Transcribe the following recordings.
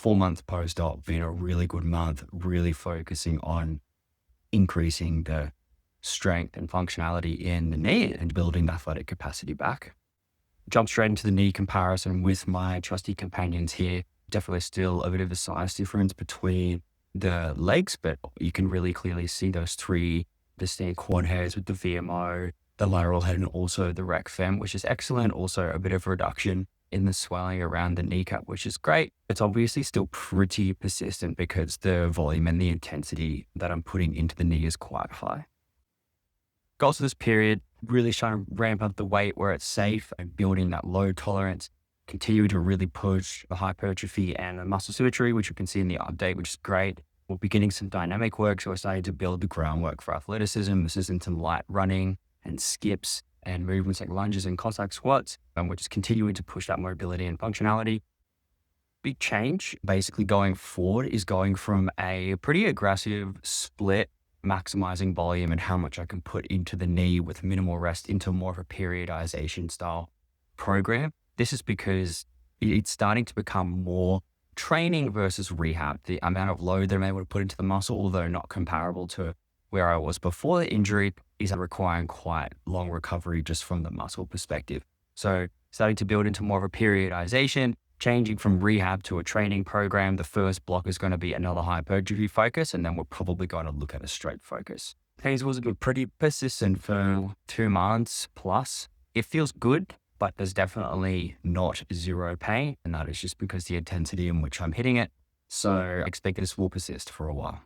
4-month post-op been a really good month, really focusing on increasing the strength and functionality in the knee and building the athletic capacity back. Jump straight into the knee comparison with my trusty companions here. Definitely still a bit of a size difference between the legs, but you can really clearly see those three distinct quad hairs with the VMO, the lateral head, and also the rec fem, which is excellent. Also a bit of reduction in the swelling around the kneecap, which is great. It's obviously still pretty persistent because the volume and the intensity that I'm putting into the knee is quite high. Goals for this period, really trying to ramp up the weight where it's safe and building that load tolerance, continue to really push the hypertrophy and the muscle symmetry, which you can see in the update, which is great. We're beginning some dynamic work, so we're starting to build the groundwork for athleticism. This is into light running and skips and movements like lunges and Cossack squats, and we're just continuing to push that mobility and functionality. Big change basically going forward is going from a pretty aggressive split, maximizing volume and how much I can put into the knee with minimal rest, into more of a periodization style program. This is because it's starting to become more training versus rehab. The amount of load that I'm able to put into the muscle, although not comparable to where I was before the injury, is requiring quite long recovery just from the muscle perspective. So starting to build into more of a periodization, changing from rehab to a training program. The first block is going to be another hypertrophy focus, and then we're probably going to look at a straight focus. Things was pretty persistent for 2 months plus. It feels good, but there's definitely not zero pain, and that is just because the intensity in which I'm hitting it. So I expect this will persist for a while.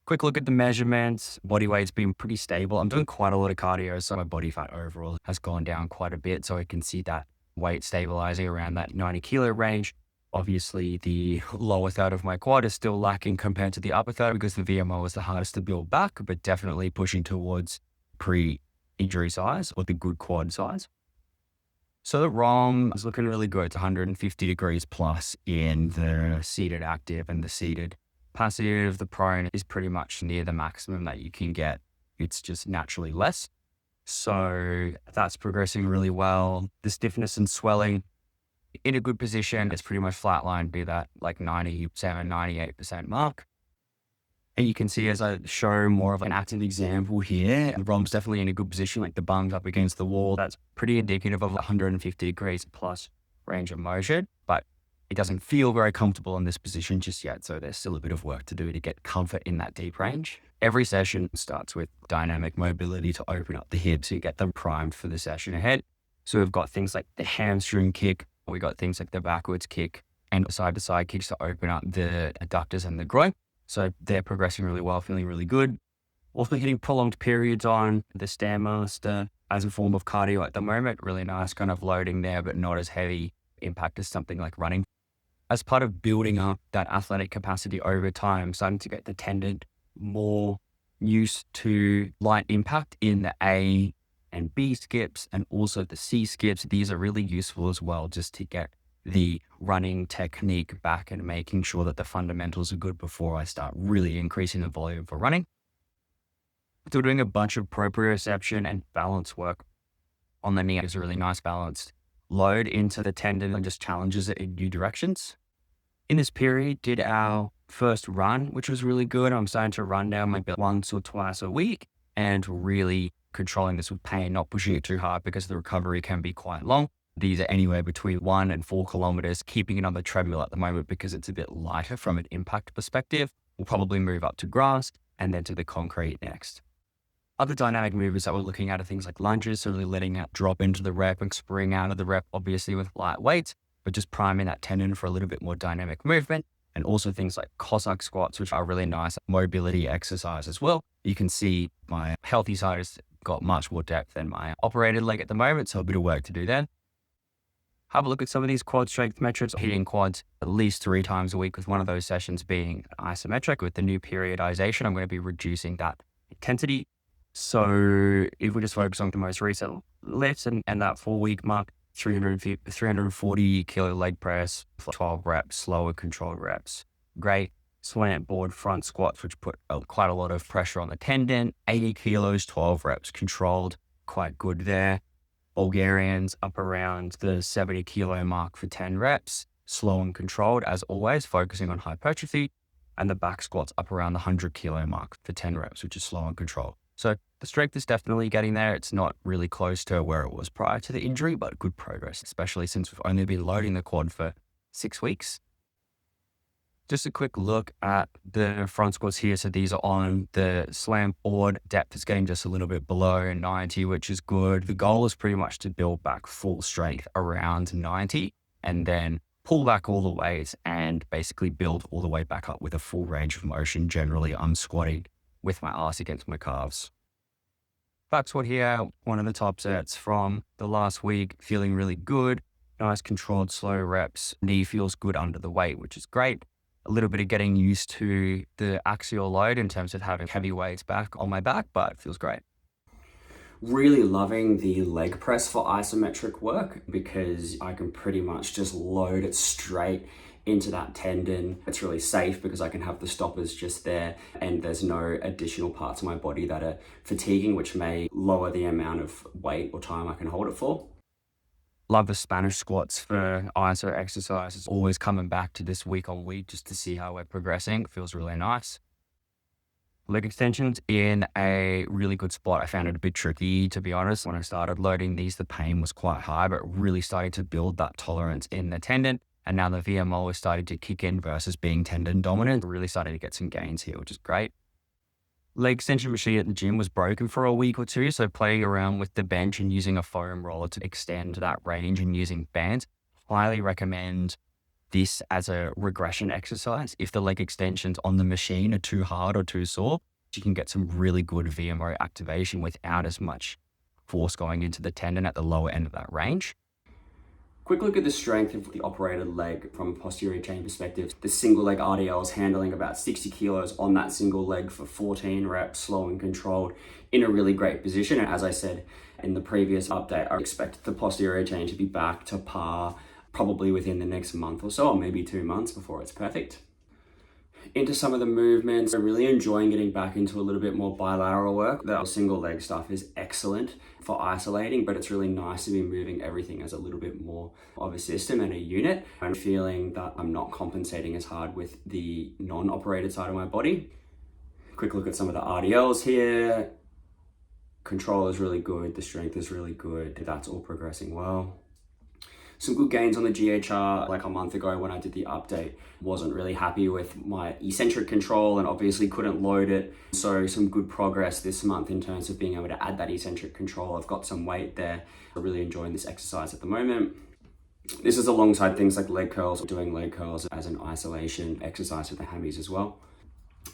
Quick look at the measurements. Body weight's been pretty stable. I'm doing quite a lot of cardio, so my body fat overall has gone down quite a bit. So I can see that weight stabilizing around that 90 kilo range. Obviously, the lower third of my quad is still lacking compared to the upper third because the VMO is the hardest to build back, but definitely pushing towards pre-injury size or the good quad size. So the ROM is looking really good. It's 150 degrees plus in the seated active, and the seated passive. The prone is pretty much near the maximum that you can get. It's just naturally less. So that's progressing really well. The stiffness and swelling in a good position. It's pretty much flatlined, be that like 97, 98% mark. And you can see as I show more of an active example here, the ROM's definitely in a good position, like the bung's up against the wall. That's pretty indicative of 150 degrees plus range of motion, but it doesn't feel very comfortable in this position just yet. So there's still a bit of work to do to get comfort in that deep range. Every session starts with dynamic mobility to open up the hips, so you get them primed for the session ahead. So we've got things like the hamstring kick, we got things like the backwards kick and side-to-side kicks to open up the adductors and the groin. So they're progressing really well, feeling really good. Also hitting prolonged periods on the Stairmaster as a form of cardio at the moment. Really nice kind of loading there, but not as heavy impact as something like running. As part of building up that athletic capacity over time, starting to get the tendon more used to light impact in the A and B skips and also the C skips. These are really useful as well, just to get the running technique back and making sure that the fundamentals are good before I start really increasing the volume for running. So doing a bunch of proprioception and balance work on the knee is a really nice balanced load into the tendon and just challenges it in new directions. In this period, did our first run, which was really good. I'm starting to run now maybe once or twice a week and really controlling this with pain, not pushing it too hard because the recovery can be quite long. These are anywhere between 1 and 4 kilometers, keeping it on the treadmill at the moment because it's a bit lighter from an impact perspective. We'll probably move up to grass and then to the concrete next. Other dynamic movements that we're looking at are things like lunges, so really letting that drop into the rep and spring out of the rep, obviously with light weights, but just priming that tendon for a little bit more dynamic movement. And also things like Cossack squats, which are really nice mobility exercise as well. You can see my healthy side has got much more depth than my operated leg at the moment, so a bit of work to do there. Have a look at some of these quad strength metrics, hitting quads at least 3 times a week, with one of those sessions being isometric. With the new periodization, I'm going to be reducing that intensity. So if we just focus on the most recent lifts and that 4-week mark, 340 kilo leg press, 12 reps, slower controlled reps. Great. Slant board front squats, which put quite a lot of pressure on the tendon. 80 kilos, 12 reps controlled. Quite good there. Bulgarians up around the 70 kilo mark for 10 reps. slow and controlled as always, focusing on hypertrophy, and the back squats up around the 100 kilo mark for 10 reps, which is slow and controlled. So the strength is definitely getting there. It's not really close to where it was prior to the injury, but good progress, especially since we've only been loading the quad for 6 weeks. Just a quick look at the front squats here. So these are on the slam board. Depth is getting just a little bit below 90, which is good. The goal is pretty much to build back full strength around 90 and then pull back all the weights and basically build all the way back up with a full range of motion. Generally, I'm squatting with my ass against my calves. Back squat here, one of the top sets from the last week, feeling really good. Nice controlled slow reps. Knee feels good under the weight, which is great. A little bit of getting used to the axial load in terms of having heavy weights back on my back, but it feels great. Really loving the leg press for isometric work because I can pretty much just load it straight into that tendon. It's really safe because I can have the stoppers just there and there's no additional parts of my body that are fatiguing, which may lower the amount of weight or time I can hold it for. Love the Spanish squats for ISO exercises. Always coming back to this week on week just to see how we're progressing. It feels really nice. Leg extensions in a really good spot. I found it a bit tricky, to be honest. When I started loading these, the pain was quite high, but really starting to build that tolerance in the tendon. And now the VMO is starting to kick in versus being tendon dominant. Really starting to get some gains here, which is great. Leg extension machine at the gym was broken for a week or two, so playing around with the bench and using a foam roller to extend that range and using bands. Highly recommend this as a regression exercise. If the leg extensions on the machine are too hard or too sore, you can get some really good VMO activation without as much force going into the tendon at the lower end of that range. Quick look at the strength of the operated leg from a posterior chain perspective. The single leg RDL is handling about 60 kilos on that single leg for 14 reps, slow and controlled, in a really great position. And as I said in the previous update, I expect the posterior chain to be back to par probably within the next month or so, or maybe 2 months before it's perfect. Into some of the movements, I'm really enjoying getting back into a little bit more bilateral work. The single leg stuff is excellent for isolating, but it's really nice to be moving everything as a little bit more of a system and a unit. I'm feeling that I'm not compensating as hard with the non-operated side of my body. Quick look at some of the RDLs here. Control is really good. The strength is really good. That's all progressing well. Some good gains on the GHR. Like a month ago when I did the update, wasn't really happy with my eccentric control and obviously couldn't load it. So some good progress this month in terms of being able to add that eccentric control. I've got some weight there. I'm really enjoying this exercise at the moment. This is alongside things like leg curls, doing leg curls as an isolation exercise with the hammies as well.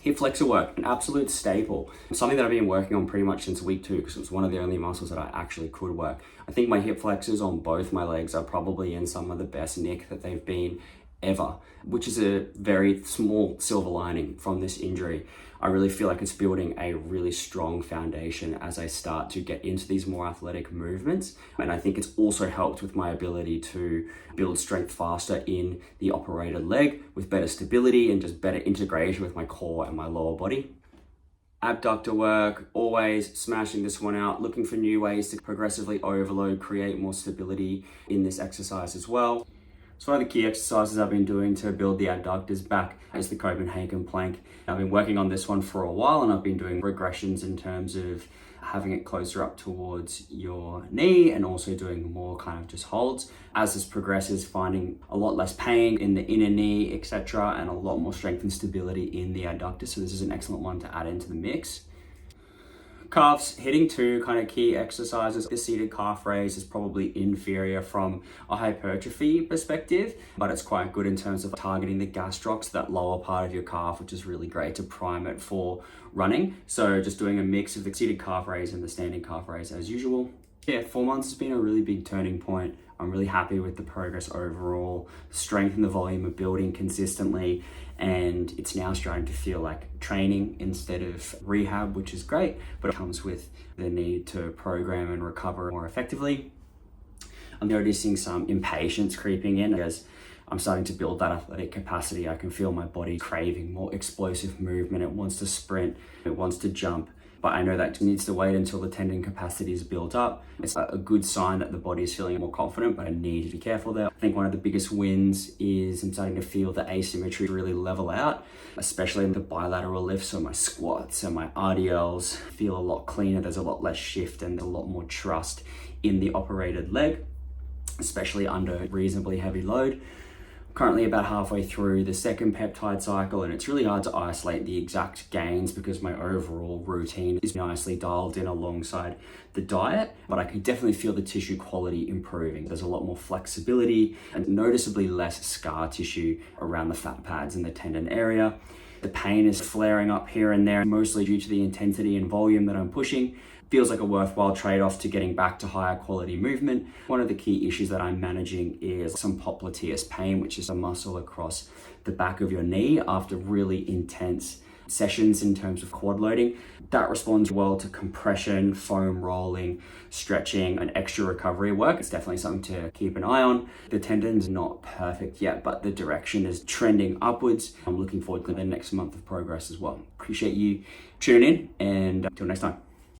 Hip flexor work, an absolute staple. Something that I've been working on pretty much since week 2 because it was one of the only muscles that I actually could work. I think my hip flexors on both my legs are probably in some of the best nick that they've been ever, which is a very small silver lining from this injury. I really feel like it's building a really strong foundation as I start to get into these more athletic movements. And I think it's also helped with my ability to build strength faster in the operated leg with better stability and just better integration with my core and my lower body. Abductor work, always smashing this one out, looking for new ways to progressively overload, create more stability in this exercise as well. So one of the key exercises I've been doing to build the adductors back is the Copenhagen plank. I've been working on this one for a while and I've been doing regressions in terms of having it closer up towards your knee and also doing more kind of just holds. As this progresses, finding a lot less pain in the inner knee, etc., and a lot more strength and stability in the adductor. So this is an excellent one to add into the mix. Calves, hitting 2 kind of key exercises. The seated calf raise is probably inferior from a hypertrophy perspective, but it's quite good in terms of targeting the gastrocs, that lower part of your calf, which is really great to prime it for running. So just doing a mix of the seated calf raise and the standing calf raise as usual. Yeah, 4 months has been a really big turning point. I'm really happy with the progress overall, strength and the volume of building consistently, and it's now starting to feel like training instead of rehab, which is great, but it comes with the need to program and recover more effectively. I'm noticing some impatience creeping in as I'm starting to build that athletic capacity. I can feel my body craving more explosive movement. It wants to sprint, it wants to jump. but I know that needs to wait until the tendon capacity is built up. It's a good sign that the body is feeling more confident, but I need to be careful there. I think one of the biggest wins is I'm starting to feel the asymmetry really level out, especially in the bilateral lifts. So my squats and my RDLs feel a lot cleaner. There's a lot less shift and a lot more trust in the operated leg, especially under reasonably heavy load. Currently about halfway through the second peptide cycle, and it's really hard to isolate the exact gains because my overall routine is nicely dialed in alongside the diet, but I can definitely feel the tissue quality improving. There's a lot more flexibility and noticeably less scar tissue around the fat pads in the tendon area. The pain is flaring up here and there, mostly due to the intensity and volume that I'm pushing. Feels like a worthwhile trade-off to getting back to higher quality movement. One of the key issues that I'm managing is some Popliteus pain, which is a muscle across the back of your knee after really intense sessions in terms of quad loading. That responds well to compression, foam rolling, stretching, and extra recovery work. It's definitely something to keep an eye on. The tendon's not perfect yet, but the direction is trending upwards. I'm looking forward to the next month of progress as well. Appreciate you tuning in, and until next time.